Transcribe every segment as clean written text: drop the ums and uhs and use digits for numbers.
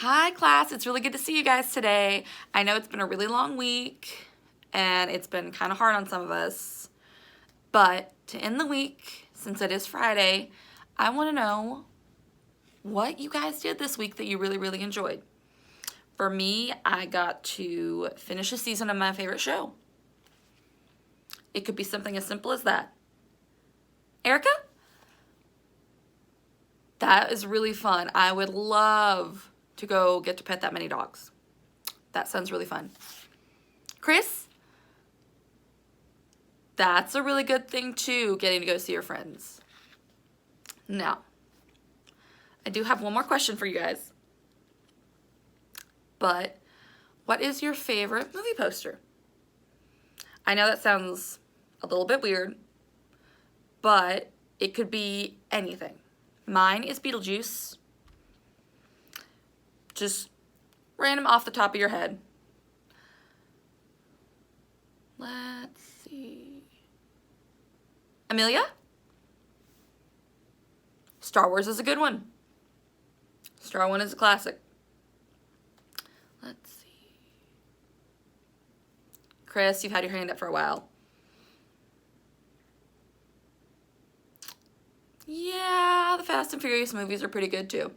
Hi class, it's really good to see you guys today. I know it's been a really long week and it's been kind of hard on some of us, but to end the week, since it is Friday, I want to know what you guys did this week that you really enjoyed. For me, I got to finish a season of my favorite show. It could be something as simple as that. Erica? That is really fun. I would love to go get to pet that many dogs. That sounds really fun. Chris? That's a really good thing too, getting to go see your friends. Now, I do have one more question for you guys. But what is your favorite movie poster? I know that sounds a little bit weird, but it could be anything. Mine is Beetlejuice. Just random off the top of your head. Let's see. Amelia? Star Wars is a good one. Star Wars is a classic. Let's see. Chris, you've had your hand up for a while. Yeah, the Fast and Furious movies are pretty good too.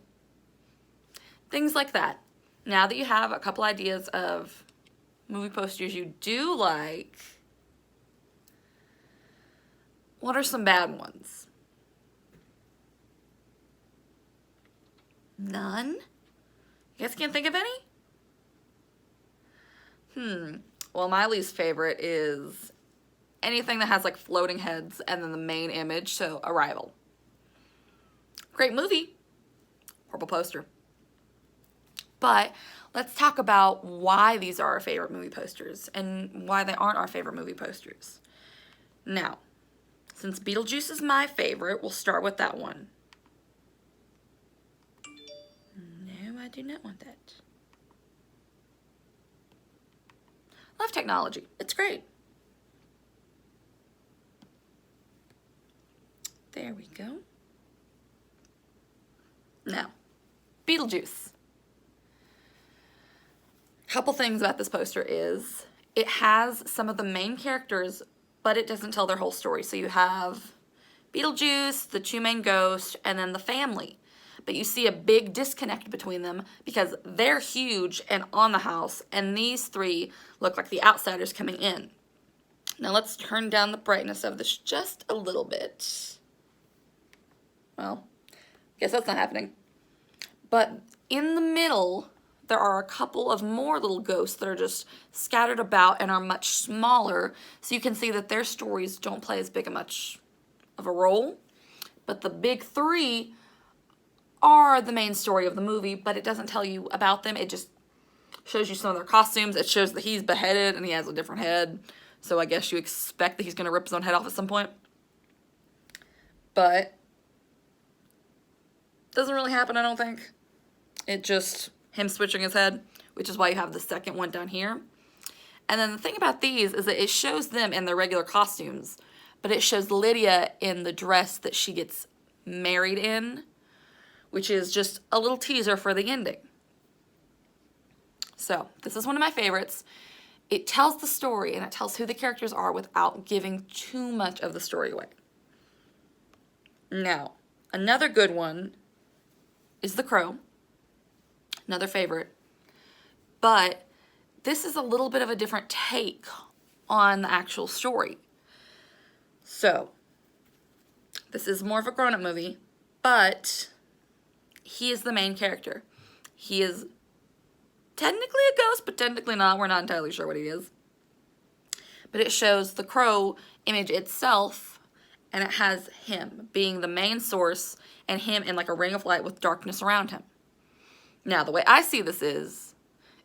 Things like that. Now that you have a couple ideas of movie posters you do like, what are some bad ones? None? You guys can't think of any? Well, my least favorite is anything that has like floating heads and then the main image, so Arrival. Great movie, horrible poster. But let's talk about why these are our favorite movie posters and why they aren't our favorite movie posters. Now, since Beetlejuice is my favorite, we'll start with that one. No, I do not want that. Love technology. It's great. There we go. Now, Beetlejuice. Couple things about this poster is it has some of the main characters, but it doesn't tell their whole story. So you have Beetlejuice, the two main ghosts, and then the family. But you see a big disconnect between them because they're huge and on the house, and these three look like the outsiders coming in. Now let's turn down the brightness of this just a little bit. Well, guess that's not happening. But in the middle, there are a couple of more little ghosts that are just scattered about and are much smaller, so you can see that their stories don't play as big a much of a role. But the big three are the main story of the movie, but it doesn't tell you about them. It just shows you some of their costumes. It shows that he's beheaded and he has a different head, so I guess you expect that he's going to rip his own head off at some point. But doesn't really happen, I don't think. It just him switching his head, which is why you have the second one down here. And then the thing about these is that it shows them in their regular costumes, but it shows Lydia in the dress that she gets married in, which is just a little teaser for the ending. So this is one of my favorites. It tells the story and it tells who the characters are without giving too much of the story away. Now, another good one is The Crow. Another favorite. But this is a little bit of a different take on the actual story. So, this is more of a grown-up movie, but he is the main character. He is technically a ghost, but technically not. We're not entirely sure what he is. But it shows the crow image itself, and it has him being the main source and him in like a ring of light with darkness around him. Now, the way I see this is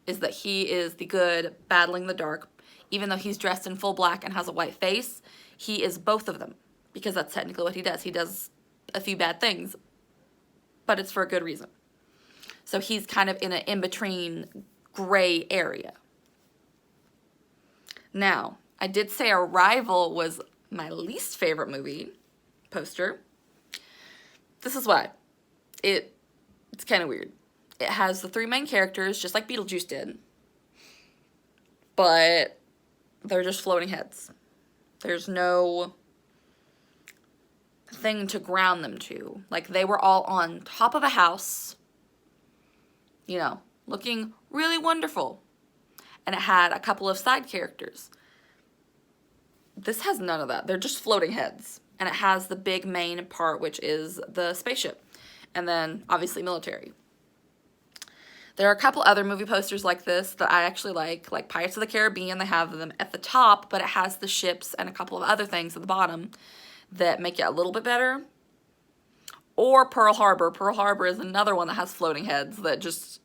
that he is the good battling the dark. Even though he's dressed in full black and has a white face, he is both of them because that's technically what he does. He does a few bad things, but it's for a good reason. So he's kind of in an in-between gray area. Now, I did say Arrival was my least favorite movie poster. This is why. It's kind of weird. It has the three main characters, just like Beetlejuice did, but they're just floating heads. There's no thing to ground them to. Like, they were all on top of a house, you know, looking really wonderful. And it had a couple of side characters. This has none of that. They're just floating heads. And it has the big main part, which is the spaceship. And then, obviously, military. There are a couple other movie posters like this that I actually like Pirates of the Caribbean. They have them at the top, but it has the ships and a couple of other things at the bottom that make it a little bit better. Or Pearl Harbor. Pearl Harbor is another one that has floating heads that just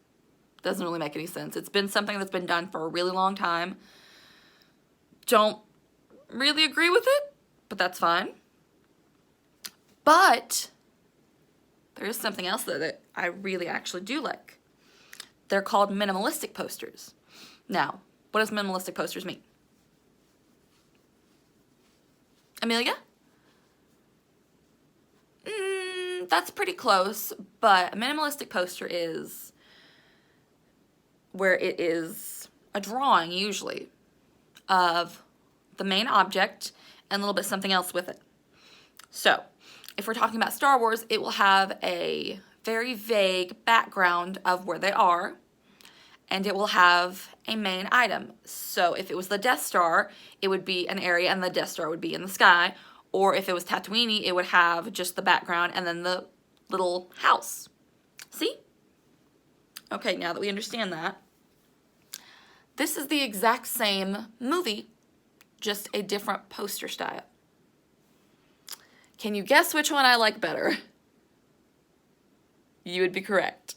doesn't really make any sense. It's been something that's been done for a really long time. Don't really agree with it, but that's fine. But there is something else that I really actually do like. They're called minimalistic posters. Now, what does minimalistic posters mean? Amelia? That's pretty close, but a minimalistic poster is where it is a drawing, usually, of the main object and a little bit something else with it. So, if we're talking about Star Wars, it will have a very vague background of where they are, and it will have a main item. So if it was the Death Star, it would be an area and the Death Star would be in the sky. Or if it was Tatooine, it would have just the background and then the little house. See? Okay, now that we understand that, this is the exact same movie, just a different poster style. Can you guess which one I like better? You would be correct.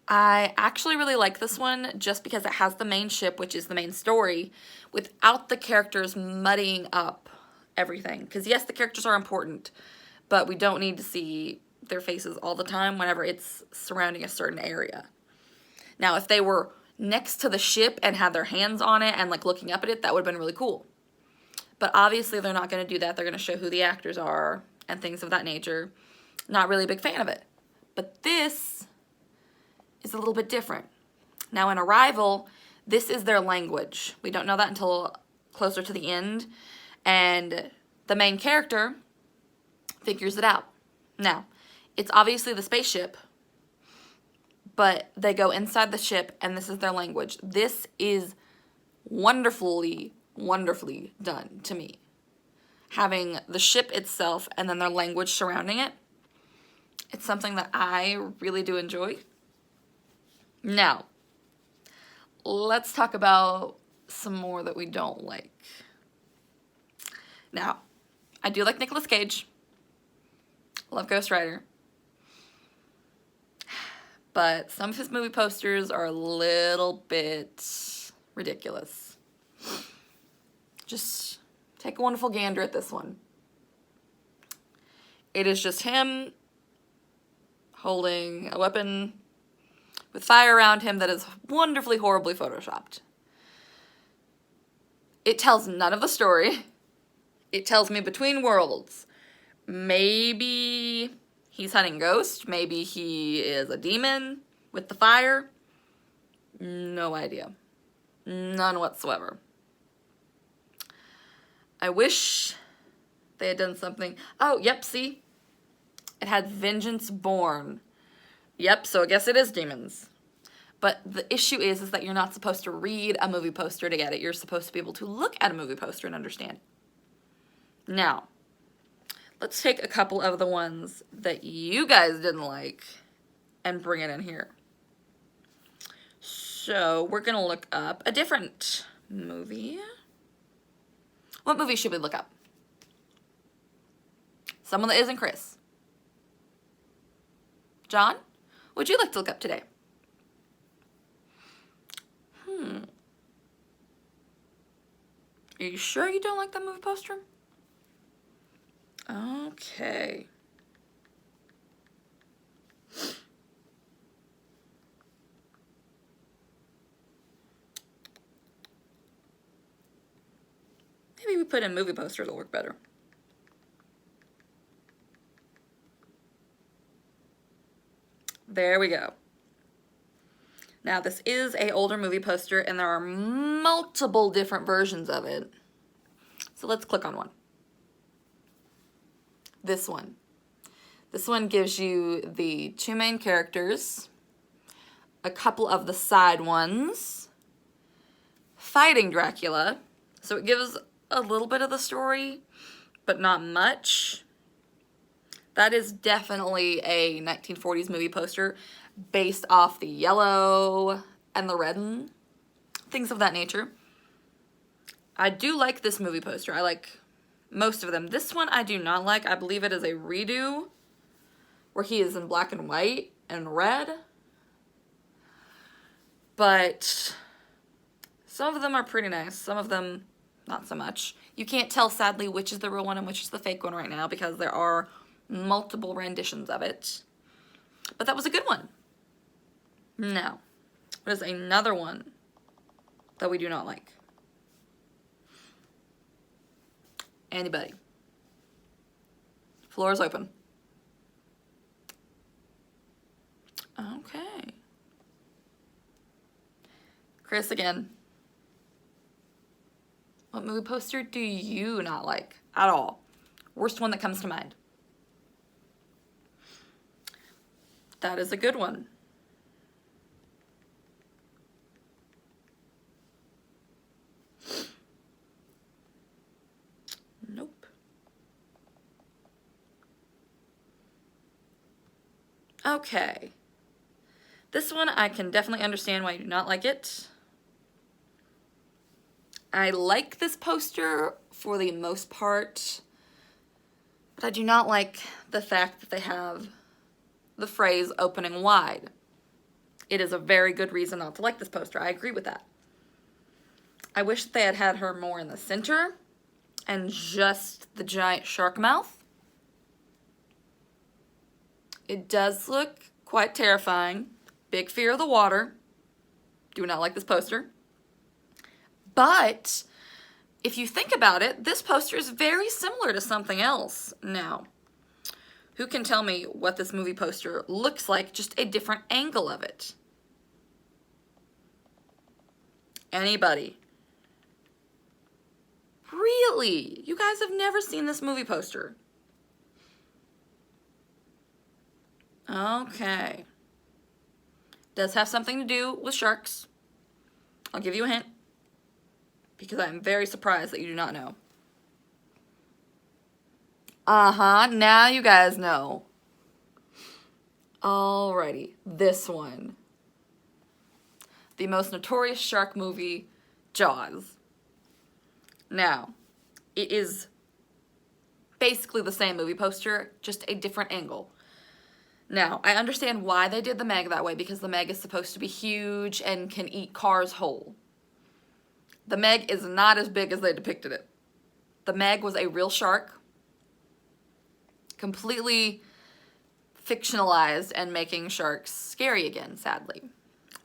I actually really like this one just because it has the main ship, which is the main story, without the characters muddying up everything. Because yes, the characters are important, but we don't need to see their faces all the time whenever it's surrounding a certain area. Now, if they were next to the ship and had their hands on it and like looking up at it, that would have been really cool. But obviously they're not going to do that. They're going to show who the actors are and things of that nature. Not really a big fan of it. But this is a little bit different. Now in Arrival, this is their language. We don't know that until closer to the end. And the main character figures it out. Now, it's obviously the spaceship, but they go inside the ship and this is their language. This is wonderfully, wonderfully done to me. Having the ship itself and then their language surrounding it, it's something that I really do enjoy. Now, let's talk about some more that we don't like. Now, I do like Nicolas Cage. Love Ghost Rider. But some of his movie posters are a little bit ridiculous. Just take a wonderful gander at this one. It is just him holding a weapon with fire around him that is wonderfully, horribly photoshopped. It tells none of the story. It tells me between worlds. Maybe he's hunting ghosts. Maybe he is a demon with the fire. No idea. None whatsoever. I wish they had done something. Oh, yep, see? It had Vengeance Born. Yep, so I guess it is demons. But the issue is that you're not supposed to read a movie poster to get it. You're supposed to be able to look at a movie poster and understand it. Now, let's take a couple of the ones that you guys didn't like and bring it in here. So we're going to look up a different movie. What movie should we look up? Someone that isn't Chris. John, what would you like to look up today? Are you sure you don't like that movie poster? Okay. Maybe we put in movie poster, it'll work better. There we go. Now, this is a older movie poster, and there are multiple different versions of it. So let's click on one. This one. This one gives you the two main characters, a couple of the side ones, fighting Dracula. So it gives a little bit of the story, but not much. That is definitely a 1940s movie poster based off the yellow and the red and things of that nature. I do like this movie poster. I like most of them. This one I do not like. I believe it is a redo where he is in black and white and red. But some of them are pretty nice. Some of them not so much. You can't tell, sadly, which is the real one and which is the fake one right now because there are multiple renditions of it. But that was a good one. Now, what is another one that we do not like? Anybody? Floor is open. Okay. Chris again. What movie poster do you not like at all? Worst one that comes to mind. That is a good one. Nope. Okay. This one I can definitely understand why you do not like it. I like this poster for the most part, but I do not like the fact that they have the phrase opening wide. It is a very good reason not to like this poster. I agree with that. I wish they had had her more in the center and just the giant shark mouth. It does look quite terrifying. Big fear of the water. Do not like this poster. But if you think about it, this poster is very similar to something else. Now, who can tell me what this movie poster looks like, just a different angle of it? Anybody? Really? You guys have never seen this movie poster? Okay. Does have something to do with sharks. I'll give you a hint, because I'm very surprised that you do not know. Now you guys know. Alrighty, this one. The most notorious shark movie, Jaws. Now, it is basically the same movie poster, just a different angle. Now, I understand why they did the Meg that way, because the Meg is supposed to be huge and can eat cars whole. The Meg is not as big as they depicted it. The Meg was a real shark, completely fictionalized and making sharks scary again, sadly.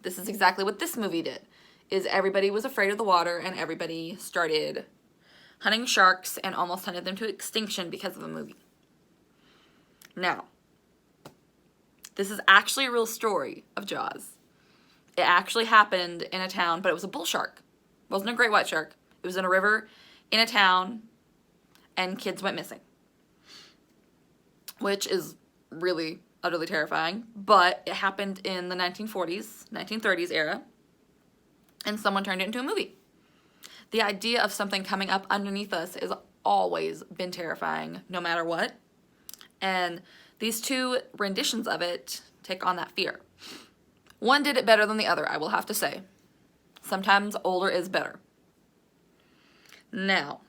This is exactly what this movie did, is everybody was afraid of the water and everybody started hunting sharks and almost hunted them to extinction because of the movie. Now, this is actually a real story of Jaws. It actually happened in a town, but it was a bull shark. It wasn't a great white shark. It was in a river in a town, and kids went missing, which is really utterly terrifying. But it happened in the 1940s, 1930s era, and someone turned it into a movie. The idea of something coming up underneath us has always been terrifying, no matter what. And these two renditions of it take on that fear. One did it better than the other, I will have to say. Sometimes older is better. Now,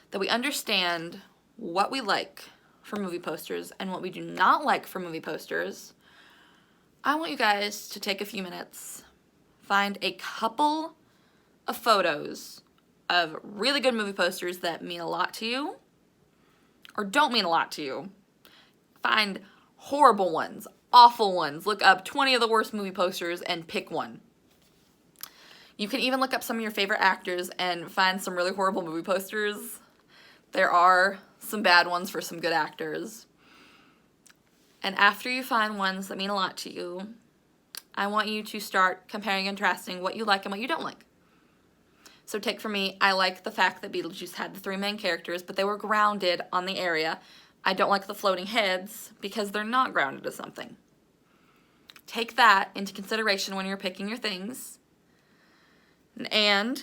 that we understand what we like for movie posters and what we do not like for movie posters, I want you guys to take a few minutes, find a couple of photos of really good movie posters that mean a lot to you or don't mean a lot to you. Find horrible ones, awful ones. Look up 20 of the worst movie posters and pick one. You can even look up some of your favorite actors and find some really horrible movie posters. There are some bad ones for some good actors. And after you find ones that mean a lot to you, I want you to start comparing and contrasting what you like and what you don't like. So take for me, I like the fact that Beetlejuice had the 3 main characters, but they were grounded on the area. I don't like the floating heads because they're not grounded to something. Take that into consideration when you're picking your things. And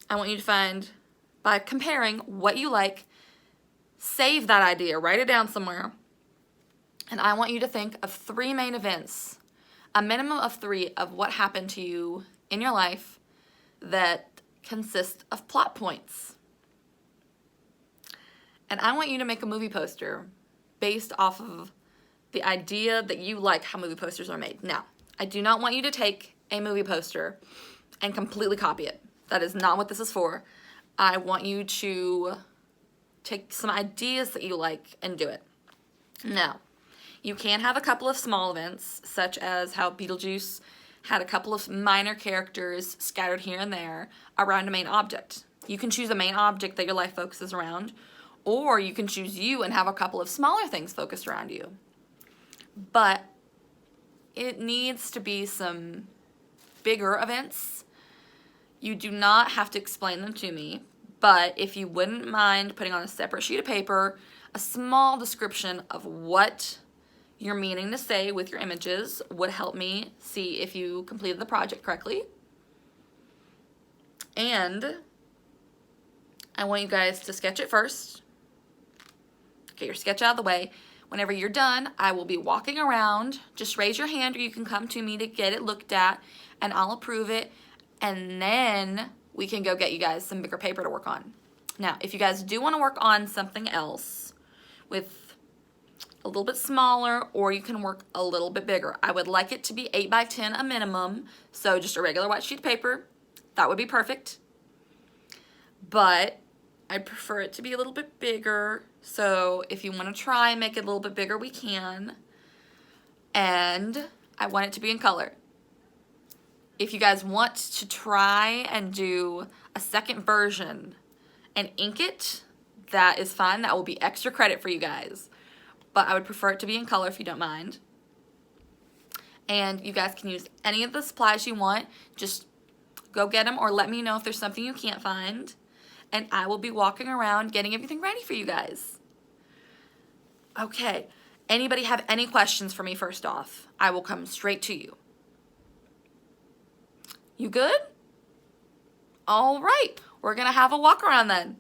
I want you to find, by comparing what you like, save that idea, write it down somewhere. And I want you to think of 3 main events, a minimum of 3 of what happened to you in your life that consist of plot points. And I want you to make a movie poster based off of the idea that you like how movie posters are made. Now, I do not want you to take a movie poster and completely copy it. That is not what this is for. I want you to take some ideas that you like and do it. Now, you can have a couple of small events, such as how Beetlejuice had a couple of minor characters scattered here and there around a main object. You can choose a main object that your life focuses around, or you can choose you and have a couple of smaller things focused around you. But it needs to be some bigger events. You do not have to explain them to me, but if you wouldn't mind putting on a separate sheet of paper a small description of what you're meaning to say with your images would help me see if you completed the project correctly. And I want you guys to sketch it first. Get your sketch out of the way. Whenever you're done, I will be walking around. Just raise your hand or you can come to me to get it looked at and I'll approve it. And then we can go get you guys some bigger paper to work on. Now, if you guys do want to work on something else with a little bit smaller, or you can work a little bit bigger. I would like it to be 8 by 10 a minimum, so just a regular white sheet of paper. That would be perfect. But I prefer it to be a little bit bigger, so if you want to try and make it a little bit bigger, we can. And I want it to be in color. If you guys want to try and do a second version and ink it, that is fine. That will be extra credit for you guys. But I would prefer it to be in color if you don't mind. And you guys can use any of the supplies you want. Just go get them or let me know if there's something you can't find. And I will be walking around getting everything ready for you guys. Okay. Anybody have any questions for me first off? I will come straight to you. You good? All right. We're going to have a walk around then.